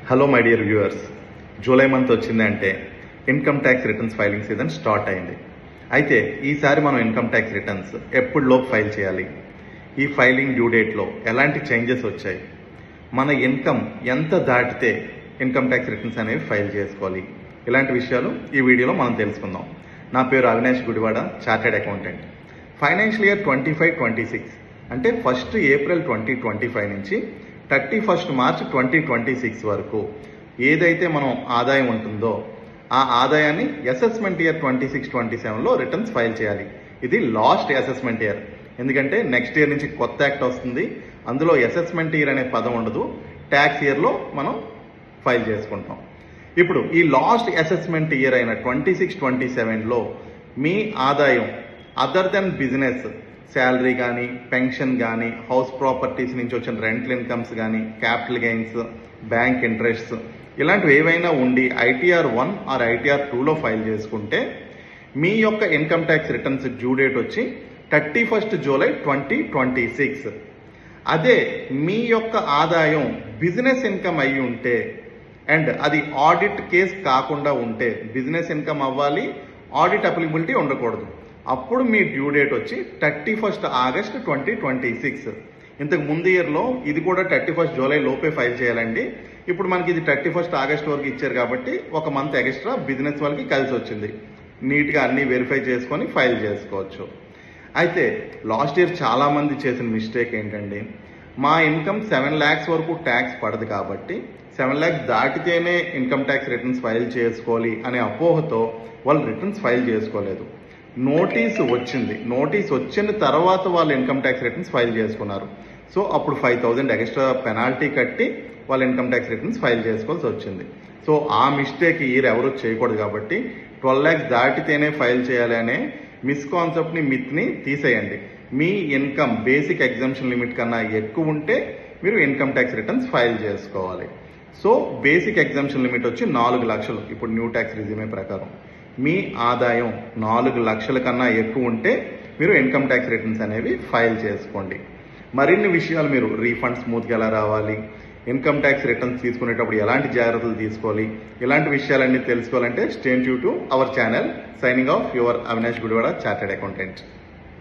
Hello my dear viewers, July month వచ్చిందంటే income tax returns filing season start అయింది. అయితే ఈసారి మనం ఇన్కమ్ ట్యాక్స్ రిటర్న్స్ ఎప్పుడులోపు ఫైల్ చేయాలి, ఈ ఫైలింగ్ డ్యూ డేట్లో ఎలాంటి చేంజెస్ వచ్చాయి, మన ఇన్కమ్ ఎంత దాటితే ఇన్కమ్ ట్యాక్స్ రిటర్న్స్ అనేవి ఫైల్ చేసుకోవాలి, ఇలాంటి విషయాలు ఈ వీడియోలో మనం తెలుసుకుందాం. నా పేరు Avinash Gudivada, chartered accountant. Financial year 25-26 అంటే 1 ఏప్రిల్ 2025 నుంచి 31 మార్చ్ 2026 వరకు ఏదైతే మనం ఆదాయం ఉంటుందో ఆ ఆదాయాన్ని అసెస్మెంట్ ఇయర్ 26-27లో రిటర్న్స్ ఫైల్ చేయాలి. ఇది లాస్ట్ అసెస్మెంట్ ఇయర్, ఎందుకంటే నెక్స్ట్ ఇయర్ నుంచి కొత్త యాక్ట్ వస్తుంది. అందులో అసెస్మెంట్ ఇయర్ అనే పదం ఉండదు, ట్యాక్స్ ఇయర్లో మనం ఫైల్ చేసుకుంటాం. ఇప్పుడు ఈ లాస్ట్ అసెస్మెంట్ ఇయర్ అయిన 26-27లో మీ ఆదాయం అదర్ దెన్ బిజినెస్, శాలరీ కానీ, పెన్షన్ కానీ, హౌస్ ప్రాపర్టీస్ నుంచి వచ్చిన రెంటల్ ఇన్కమ్స్ కానీ, క్యాపిటల్ గెయిన్స్, బ్యాంక్ ఇంట్రెస్ట్ ఇలాంటివి ఏవైనా ఉండి ITR 1 ఆర్ ITR 2లో ఫైల్ చేసుకుంటే మీ యొక్క income tax returns due date వచ్చి 31 జూలై 2026. అదే మీ యొక్క ఆదాయం బిజినెస్ ఇన్కమ్ అయి ఉంటే అండ్ అది ఆడిట్ కేస్ కాకుండా ఉంటే, బిజినెస్ ఇన్కమ్ అవ్వాలి, ఆడిట్ అప్లికబిలిటీ ఉండకూడదు, అప్పుడు మీ డ్యూ డేట్ వచ్చి 31 ఆగస్ట్ 2026. ఇంతకు ముందు ఇయర్లో ఇది కూడా 31 జూలై లోపే ఫైల్ చేయాలండి. ఇప్పుడు మనకి ఇది 31 ఆగస్ట్ వరకు ఇచ్చారు కాబట్టి ఒక మంత్ ఎక్స్ట్రా బిజినెస్ వాళ్ళకి కలిసి వచ్చింది. నీట్గా అన్నీ వెరిఫై చేసుకొని ఫైల్ చేసుకోవచ్చు. అయితే లాస్ట్ ఇయర్ చాలామంది చేసిన మిస్టేక్ ఏంటండి, మా ఇన్కమ్ 7 lakhs వరకు ట్యాక్స్ పడదు కాబట్టి 7 lakhs దాటితేనే ఇన్కమ్ ట్యాక్స్ రిటర్న్స్ ఫైల్ చేసుకోవాలి అనే అపోహతో వాళ్ళు రిటర్న్స్ ఫైల్ చేసుకోలేదు. నోటీస్ వచ్చిన తర్వాత వాళ్ళు ఇన్కమ్ ట్యాక్స్ రిటర్న్స్ ఫైల్ చేసుకున్నారు. సో అప్పుడు 5,000 ఎక్స్ట్రా పెనాల్టీ కట్టి వాళ్ళు ఇన్కమ్ ట్యాక్స్ రిటర్న్స్ ఫైల్ చేసుకోవాల్సి వచ్చింది. సో ఆ మిస్టేక్ ఇయర్ ఎవరు చేయకూడదు కాబట్టి 12 lakhs దాటితేనే ఫైల్ చేయాలి అనే మిస్కాన్సెప్ట్ని, మిత్ని తీసేయండి. మీ ఇన్కమ్ బేసిక్ ఎగ్జంప్షన్ లిమిట్ కన్నా ఎక్కువ ఉంటే మీరు ఇన్కమ్ ట్యాక్స్ రిటర్న్స్ ఫైల్ చేసుకోవాలి. సో బేసిక్ ఎగ్జంప్షన్ లిమిట్ వచ్చి 4 లక్షలు. ఇప్పుడు న్యూ ట్యాక్స్ రిజిమే ప్రకారం మీ ఆదాయం 4 లక్షల కన్నా ఎక్కువ ఉంటే మీరు ఇన్కమ్ ట్యాక్స్ రిటర్న్స్ అనేవి ఫైల్ చేసుకోండి. మరిన్ని విషయాలు, మీరు రీఫండ్ స్మూత్గా ఎలా రావాలి, ఇన్కమ్ ట్యాక్స్ రిటర్న్స్ తీసుకునేటప్పుడు ఎలాంటి జాగ్రత్తలు తీసుకోవాలి, ఇలాంటి విషయాలన్నీ తెలుసుకోవాలంటే stay tune to our channel. Signing off your Avinash Gudivada, chartered accountant.